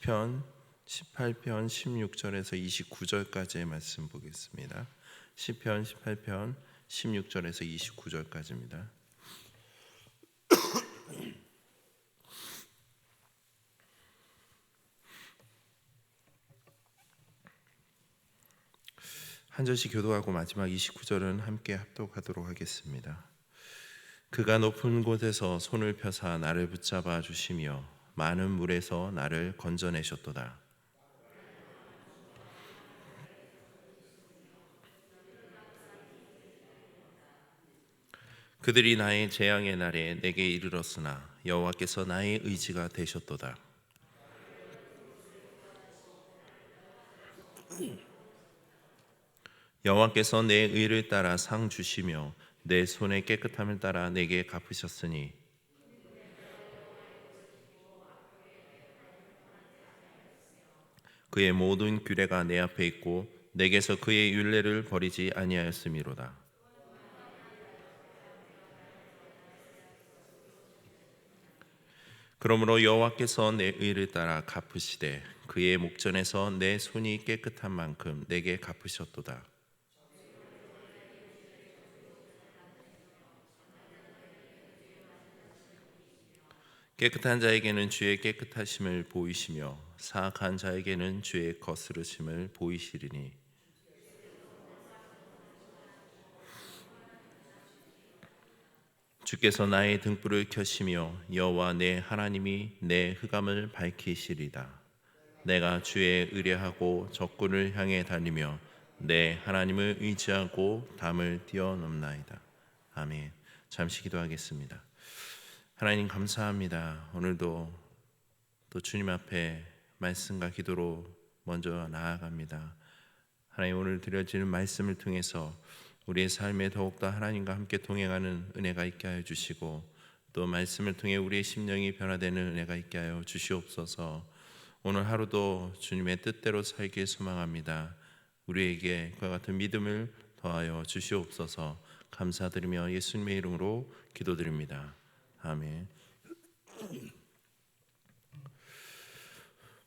시편 18편 16절에서 29절까지의 말씀 보겠습니다. 시편 18편 16절에서 29절까지입니다. 한 절씩 교도하고 마지막 29절은 함께 합독하도록 하겠습니다. 그가 높은 곳에서 손을 펴사 나를 붙잡아 주시며 많은 물에서 나를 건져내셨도다. 그들이 나의 재앙의 날에 내게 이르렀으나 여호와께서 나의 의지가 되셨도다. 여호와께서 내 의를 따라 상 주시며 내 손의 깨끗함을 따라 내게 갚으셨으니 그의 모든 규례가 내 앞에 있고 내게서 그의 율례를 버리지 아니하였음이로다. 그러므로 여호와께서 내 의를 따라 갚으시되 그의 목전에서 내 손이 깨끗한 만큼 내게 갚으셨도다. 깨끗한 자에게는 주의 깨끗하심을 보이시며 사악한 자에게는 주의 거스르심을 보이시리니 주께서 나의 등불을 켜시며 여호와 내 하나님이 내 흑암을 밝히시리다. 내가 주의 의뢰하고 적군을 향해 다니며 내 하나님을 의지하고 담을 뛰어넘나이다. 아멘. 잠시 기도하겠습니다. 하나님 감사합니다. 오늘도 또 주님 앞에 말씀과 기도로 먼저 나아갑니다. 하나님 오늘 드려지는 말씀을 통해서 우리의 삶에 더욱더 하나님과 함께 동행하는 은혜가 있게 하여 주시고 또 말씀을 통해 우리의 심령이 변화되는 은혜가 있게 하여 주시옵소서. 오늘 하루도 주님의 뜻대로 살길 소망합니다. 우리에게 그와 같은 믿음을 더하여 주시옵소서. 감사드리며 예수님의 이름으로 기도드립니다. 아멘.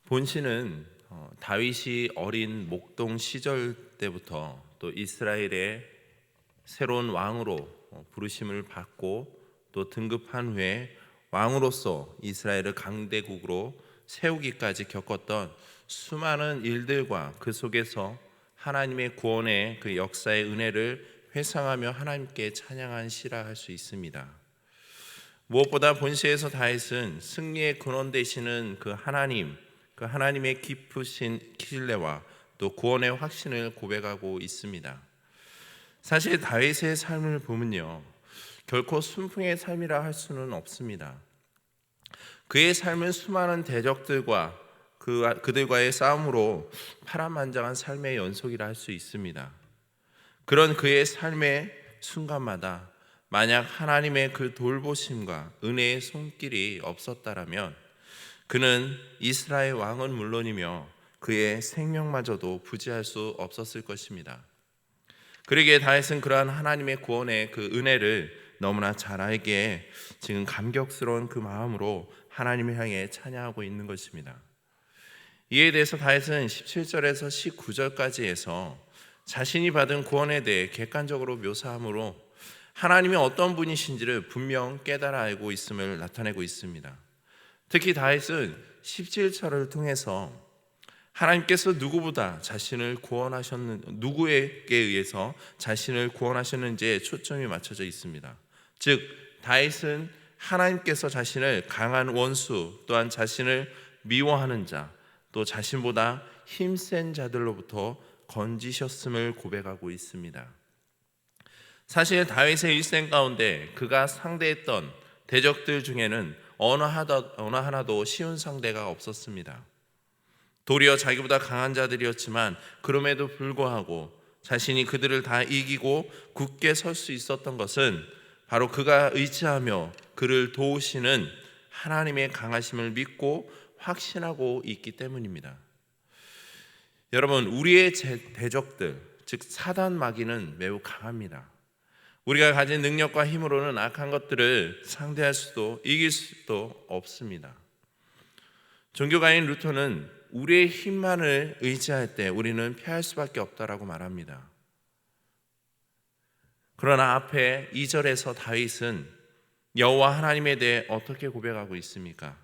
본시는 다윗이 어린 목동 시절 때부터 또 이스라엘의 새로운 왕으로 부르심을 받고 또 등급한 후에 왕으로서 이스라엘을 강대국으로 세우기까지 겪었던 수많은 일들과 그 속에서 하나님의 구원의 그 역사의 은혜를 회상하며 하나님께 찬양한 시라 할 수 있습니다. 무엇보다 본시에서 다윗은 승리의 근원 되시는 그 하나님의 깊으신 신뢰와 또 구원의 확신을 고백하고 있습니다. 사실 다윗의 삶을 보면요, 결코 순풍의 삶이라 할 수는 없습니다. 그의 삶은 수많은 대적들과 그들과의 싸움으로 파란만장한 삶의 연속이라 할 수 있습니다. 그런 그의 삶의 순간마다 만약 하나님의 그 돌보심과 은혜의 손길이 없었다라면 그는 이스라엘 왕은 물론이며 그의 생명마저도 부지할 수 없었을 것입니다. 그러기에 다윗은 그러한 하나님의 구원의 그 은혜를 너무나 잘 알기에 지금 감격스러운 그 마음으로 하나님을 향해 찬양하고 있는 것입니다. 이에 대해서 다윗은 17절에서 19절까지 해서 자신이 받은 구원에 대해 객관적으로 묘사함으로 하나님이 어떤 분이신지를 분명 깨달아 알고 있음을 나타내고 있습니다. 특히 다윗은 17절을 통해서 하나님께서 누구에게 의해서 자신을 구원하셨는지에 초점이 맞춰져 있습니다. 즉 다윗은 하나님께서 자신을 강한 원수 또한 자신을 미워하는 자 또 자신보다 힘센 자들로부터 건지셨음을 고백하고 있습니다. 사실 다윗의 일생 가운데 그가 상대했던 대적들 중에는 어느 하나도 쉬운 상대가 없었습니다. 도리어 자기보다 강한 자들이었지만 그럼에도 불구하고 자신이 그들을 다 이기고 굳게 설 수 있었던 것은 바로 그가 의지하며 그를 도우시는 하나님의 강하심을 믿고 확신하고 있기 때문입니다. 여러분, 우리의 대적들, 즉 사단 마귀는 매우 강합니다. 우리가 가진 능력과 힘으로는 악한 것들을 상대할 수도 이길 수도 없습니다. 종교가인 루터는 우리의 힘만을 의지할 때 우리는 패할 수밖에 없다라고 말합니다. 그러나 앞에 2절에서 다윗은 여호와 하나님에 대해 어떻게 고백하고 있습니까?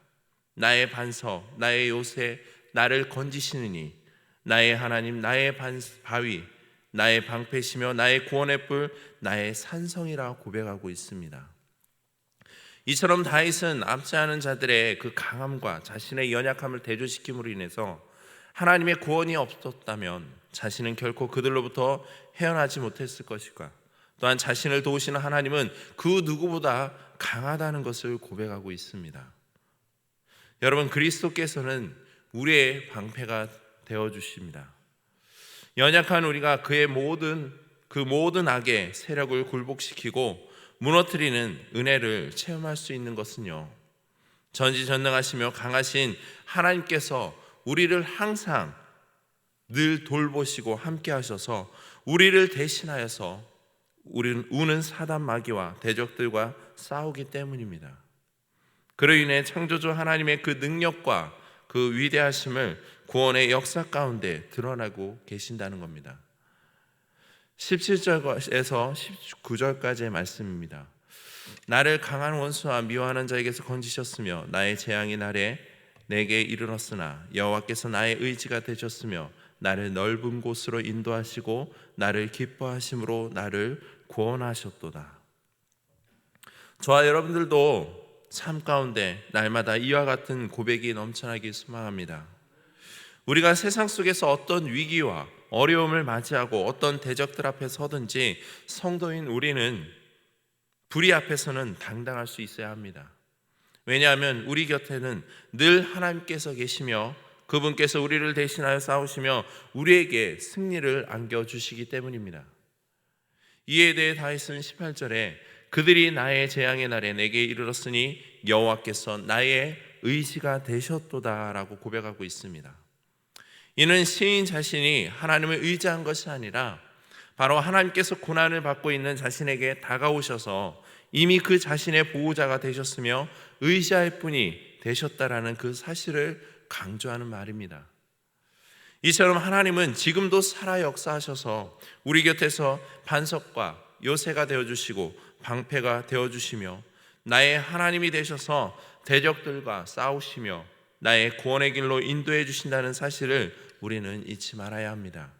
나의 반석, 나의 요새, 나를 건지시느니 나의 하나님, 나의 바위, 나의 방패시며 나의 구원의 뿔, 나의 산성이라 고백하고 있습니다. 이처럼 다윗은 앞지 않은 자들의 그 강함과 자신의 연약함을 대조시킴으로 인해서 하나님의 구원이 없었다면 자신은 결코 그들로부터 헤어나지 못했을 것일까, 또한 자신을 도우시는 하나님은 그 누구보다 강하다는 것을 고백하고 있습니다. 여러분, 그리스도께서는 우리의 방패가 되어주십니다. 연약한 우리가 그의 모든 악의 세력을 굴복시키고 무너뜨리는 은혜를 체험할 수 있는 것은요, 전지전능하시며 강하신 하나님께서 우리를 항상 늘 돌보시고 함께 하셔서 우리를 대신하여서 우리는 우는 사단 마귀와 대적들과 싸우기 때문입니다. 그로 인해 창조주 하나님의 그 능력과 그 위대하심을 구원의 역사 가운데 드러나고 계신다는 겁니다. 17절에서 19절까지의 말씀입니다. 나를 강한 원수와 미워하는 자에게서 건지셨으며 나의 재앙의 날에 내게 이르렀으나 여호와께서 나의 의지가 되셨으며 나를 넓은 곳으로 인도하시고 나를 기뻐하심으로 나를 구원하셨도다. 저와 여러분들도 삶 가운데 날마다 이와 같은 고백이 넘쳐나길 소망합니다. 우리가 세상 속에서 어떤 위기와 어려움을 맞이하고 어떤 대적들 앞에 서든지 성도인 우리는 불의 앞에서는 당당할 수 있어야 합니다. 왜냐하면 우리 곁에는 늘 하나님께서 계시며 그분께서 우리를 대신하여 싸우시며 우리에게 승리를 안겨주시기 때문입니다. 이에 대해 다윗은 18절에 그들이 나의 재앙의 날에 내게 이르렀으니 여호와께서 나의 의지가 되셨도다 라고 고백하고 있습니다. 이는 시인 자신이 하나님을 의지한 것이 아니라 바로 하나님께서 고난을 받고 있는 자신에게 다가오셔서 이미 그 자신의 보호자가 되셨으며 의지할 분이 되셨다라는 그 사실을 강조하는 말입니다. 이처럼 하나님은 지금도 살아 역사하셔서 우리 곁에서 반석과 요새가 되어주시고 방패가 되어주시며 나의 하나님이 되셔서 대적들과 싸우시며 나의 구원의 길로 인도해 주신다는 사실을 우리는 잊지 말아야 합니다.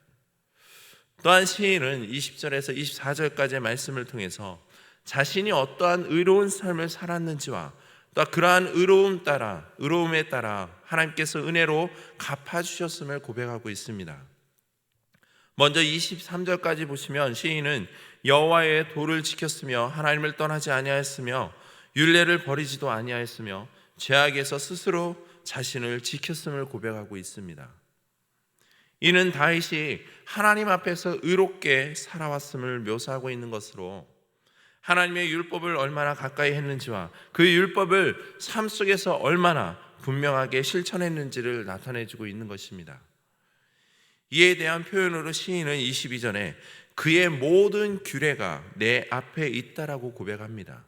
또한 시인은 20절에서 24절까지의 말씀을 통해서 자신이 어떠한 의로운 삶을 살았는지와 또 그러한 의로움에 따라 하나님께서 은혜로 갚아주셨음을 고백하고 있습니다. 먼저 23절까지 보시면 시인은 여호와의 도를 지켰으며 하나님을 떠나지 아니하였으며 율례를 버리지도 아니하였으며 죄악에서 스스로 자신을 지켰음을 고백하고 있습니다. 이는 다윗이 하나님 앞에서 의롭게 살아왔음을 묘사하고 있는 것으로 하나님의 율법을 얼마나 가까이 했는지와 그 율법을 삶 속에서 얼마나 분명하게 실천했는지를 나타내주고 있는 것입니다. 이에 대한 표현으로 시인은 22절에 그의 모든 규례가 내 앞에 있다라고 고백합니다.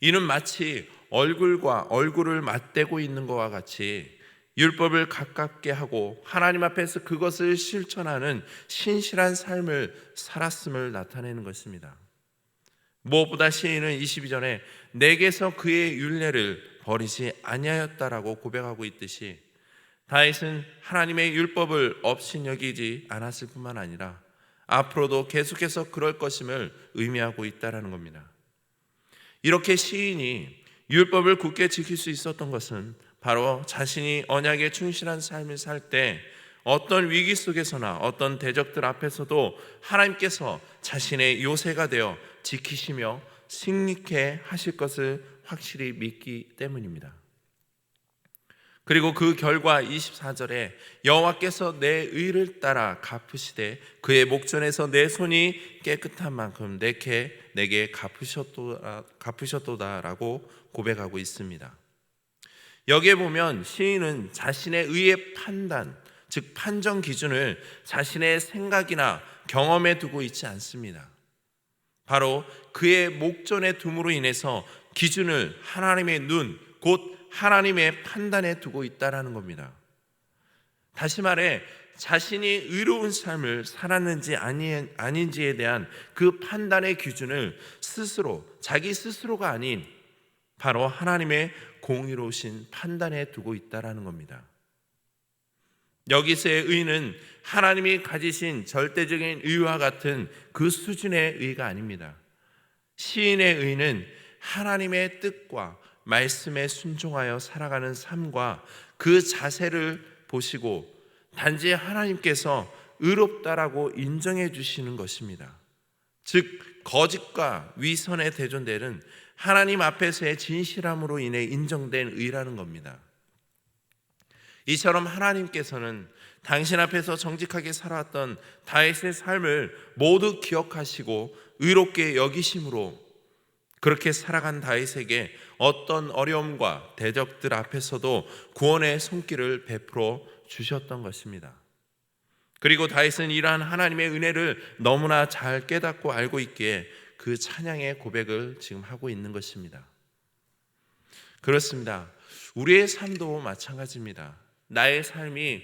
이는 마치 얼굴과 얼굴을 맞대고 있는 것과 같이 율법을 가깝게 하고 하나님 앞에서 그것을 실천하는 신실한 삶을 살았음을 나타내는 것입니다. 무엇보다 시인은 22절에 내게서 그의 율례를 버리지 아니하였다라고 고백하고 있듯이 다윗은 하나님의 율법을 업신여기지 않았을 뿐만 아니라 앞으로도 계속해서 그럴 것임을 의미하고 있다라는 겁니다. 이렇게 시인이 율법을 굳게 지킬 수 있었던 것은 바로 자신이 언약에 충실한 삶을 살 때 어떤 위기 속에서나 어떤 대적들 앞에서도 하나님께서 자신의 요새가 되어 지키시며 승리케 하실 것을 확실히 믿기 때문입니다. 그리고 그 결과 24절에 여호와께서 내 의를 따라 갚으시되 그의 목전에서 내 손이 깨끗한 만큼 내게 갚으셨도다라고 고백하고 있습니다. 여기에 보면 시인은 자신의 의의 판단, 즉 판정 기준을 자신의 생각이나 경험에 두고 있지 않습니다. 바로 그의 목전에 둠으로 인해서 기준을 하나님의 눈, 곧 하나님의 판단에 두고 있다라는 겁니다. 다시 말해 자신이 의로운 삶을 살았는지 아닌지에 대한 그 판단의 기준을 자기 스스로가 아닌 바로 하나님의 공의로우신 판단에 두고 있다라는 겁니다. 여기서의 의는 하나님이 가지신 절대적인 의와 같은 그 수준의 의가 아닙니다. 시인의 의는 하나님의 뜻과 말씀에 순종하여 살아가는 삶과 그 자세를 보시고 단지 하나님께서 의롭다라고 인정해 주시는 것입니다. 즉 거짓과 위선에 대존되는 하나님 앞에서의 진실함으로 인해 인정된 의라는 겁니다. 이처럼 하나님께서는 당신 앞에서 정직하게 살아왔던 다윗의 삶을 모두 기억하시고 의롭게 여기심으로 그렇게 살아간 다윗에게 어떤 어려움과 대적들 앞에서도 구원의 손길을 베풀어 주셨던 것입니다. 그리고 다윗은 이러한 하나님의 은혜를 너무나 잘 깨닫고 알고 있기에 그 찬양의 고백을 지금 하고 있는 것입니다. 그렇습니다. 우리의 삶도 마찬가지입니다. 나의 삶이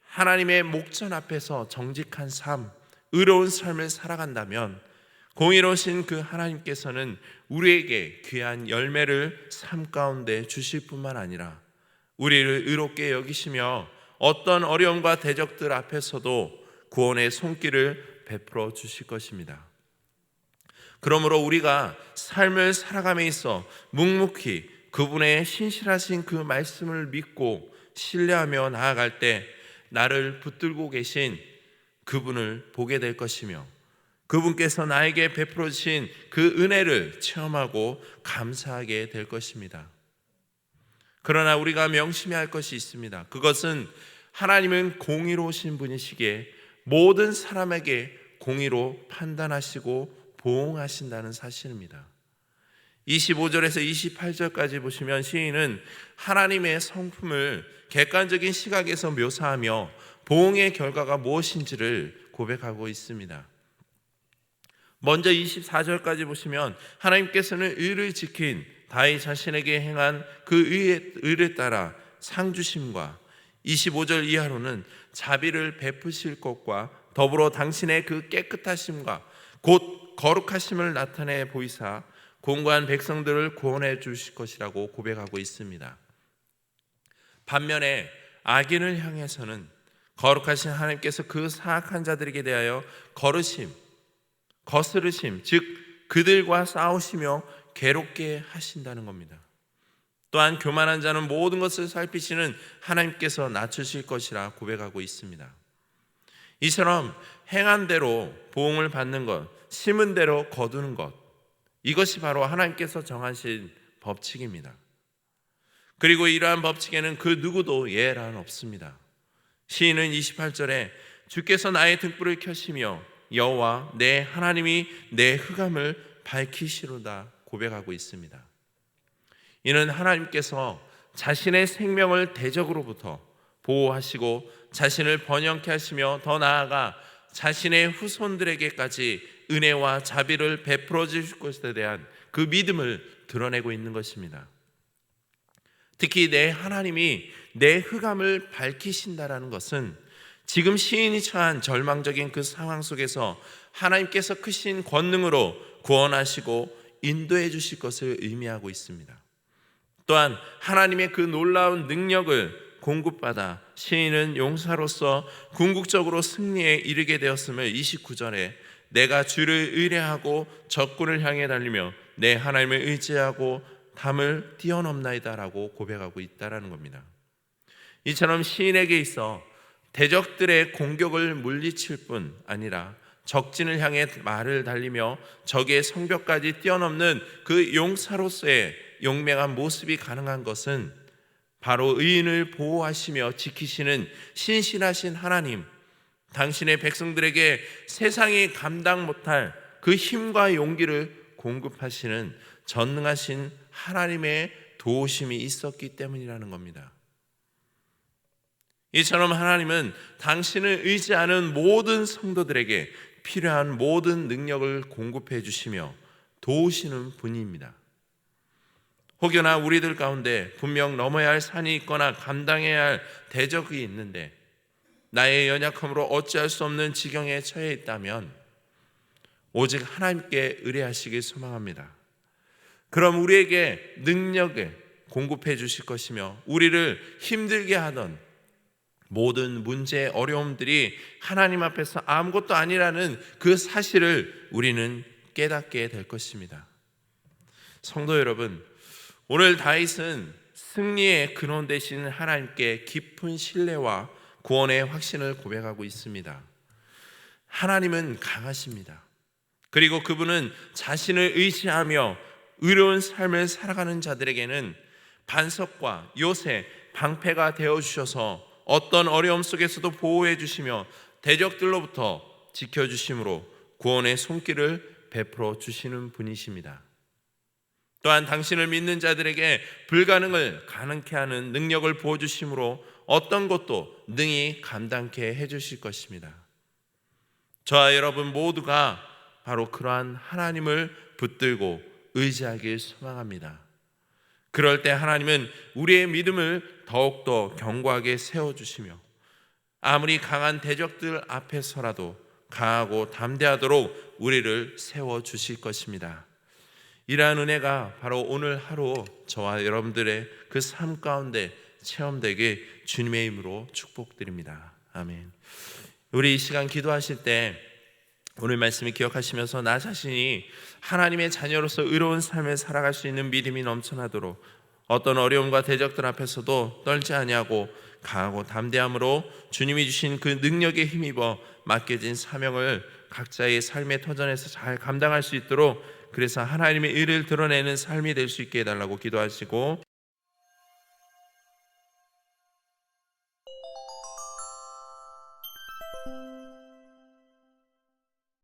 하나님의 목전 앞에서 정직한 삶, 의로운 삶을 살아간다면 공의로우신 그 하나님께서는 우리에게 귀한 열매를 삶 가운데 주실 뿐만 아니라 우리를 의롭게 여기시며 어떤 어려움과 대적들 앞에서도 구원의 손길을 베풀어 주실 것입니다. 그러므로 우리가 삶을 살아감에 있어 묵묵히 그분의 신실하신 그 말씀을 믿고 신뢰하며 나아갈 때 나를 붙들고 계신 그분을 보게 될 것이며 그분께서 나에게 베풀어 주신 그 은혜를 체험하고 감사하게 될 것입니다. 그러나 우리가 명심해야 할 것이 있습니다. 그것은 하나님은 공의로우신 분이시기에 모든 사람에게 공의로 판단하시고 보응하신다는 사실입니다. 25절에서 28절까지 보시면 시인은 하나님의 성품을 객관적인 시각에서 묘사하며 보응의 결과가 무엇인지를 고백하고 있습니다. 먼저 24절까지 보시면 하나님께서는 의를 지킨 다윗 자신에게 행한 그 의를 따라 상 주심과 25절 이하로는 자비를 베푸실 것과 더불어 당신의 그 깨끗하심과 곧 거룩하심을 나타내 보이사 공고한 백성들을 구원해 주실 것이라고 고백하고 있습니다. 반면에 악인을 향해서는 거룩하신 하나님께서 그 사악한 자들에게 대하여 거스르심, 즉 그들과 싸우시며 괴롭게 하신다는 겁니다. 또한 교만한 자는 모든 것을 살피시는 하나님께서 낮추실 것이라 고백하고 있습니다. 이처럼 행한 대로 보응을 받는 것, 심은 대로 거두는 것, 이것이 바로 하나님께서 정하신 법칙입니다. 그리고 이러한 법칙에는 그 누구도 예란 없습니다. 시인은 28절에 주께서 나의 등불을 켜시며 여호와 내 하나님이 내 흑암을 밝히시로다 고백하고 있습니다. 이는 하나님께서 자신의 생명을 대적으로부터 보호하시고 자신을 번영케 하시며 더 나아가 자신의 후손들에게까지 은혜와 자비를 베풀어 주실 것에 대한 그 믿음을 드러내고 있는 것입니다. 특히 내 하나님이 내 흑암을 밝히신다라는 것은 지금 시인이 처한 절망적인 그 상황 속에서 하나님께서 크신 권능으로 구원하시고 인도해 주실 것을 의미하고 있습니다. 또한 하나님의 그 놀라운 능력을 공급받아 시인은 용사로서 궁극적으로 승리에 이르게 되었음을 29절에 내가 주를 의뢰하고 적군을 향해 달리며 내 하나님을 의지하고 담을 뛰어넘나이다 라고 고백하고 있다는 겁니다. 이처럼 시인에게 있어 대적들의 공격을 물리칠 뿐 아니라 적진을 향해 말을 달리며 적의 성벽까지 뛰어넘는 그 용사로서의 용맹한 모습이 가능한 것은 바로 의인을 보호하시며 지키시는 신실하신 하나님, 당신의 백성들에게 세상이 감당 못할 그 힘과 용기를 공급하시는 전능하신 하나님의 도우심이 있었기 때문이라는 겁니다. 이처럼 하나님은 당신을 의지하는 모든 성도들에게 필요한 모든 능력을 공급해 주시며 도우시는 분입니다. 혹여나 우리들 가운데 분명 넘어야 할 산이 있거나 감당해야 할 대적이 있는데 나의 연약함으로 어찌할 수 없는 지경에 처해 있다면 오직 하나님께 의뢰하시길 소망합니다. 그럼 우리에게 능력을 공급해 주실 것이며 우리를 힘들게 하던 모든 문제, 어려움들이 하나님 앞에서 아무것도 아니라는 그 사실을 우리는 깨닫게 될 것입니다. 성도 여러분, 오늘 다윗은 승리의 근원 되신 하나님께 깊은 신뢰와 구원의 확신을 고백하고 있습니다. 하나님은 강하십니다. 그리고 그분은 자신을 의지하며 의로운 삶을 살아가는 자들에게는 반석과 요새, 방패가 되어주셔서 어떤 어려움 속에서도 보호해 주시며 대적들로부터 지켜주심으로 구원의 손길을 베풀어 주시는 분이십니다. 또한 당신을 믿는 자들에게 불가능을 가능케 하는 능력을 부어주심으로 어떤 것도 능히 감당케 해주실 것입니다. 저와 여러분 모두가 바로 그러한 하나님을 붙들고 의지하길 소망합니다. 그럴 때 하나님은 우리의 믿음을 더욱더 견고하게 세워주시며 아무리 강한 대적들 앞에서라도 강하고 담대하도록 우리를 세워주실 것입니다. 이러한 은혜가 바로 오늘 하루 저와 여러분들의 그 삶 가운데 체험되게 주님의 이름으로 축복드립니다. 아멘. 우리 이 시간 기도하실 때 오늘 말씀을 기억하시면서 나 자신이 하나님의 자녀로서 의로운 삶을 살아갈 수 있는 믿음이 넘쳐나도록 어떤 어려움과 대적들 앞에서도 떨지 아니하고 강하고 담대함으로 주님이 주신 그 능력에 힘입어 맡겨진 사명을 각자의 삶의 터전에서 잘 감당할 수 있도록 그래서 하나님의 의를 드러내는 삶이 될 수 있게 해달라고 기도하시고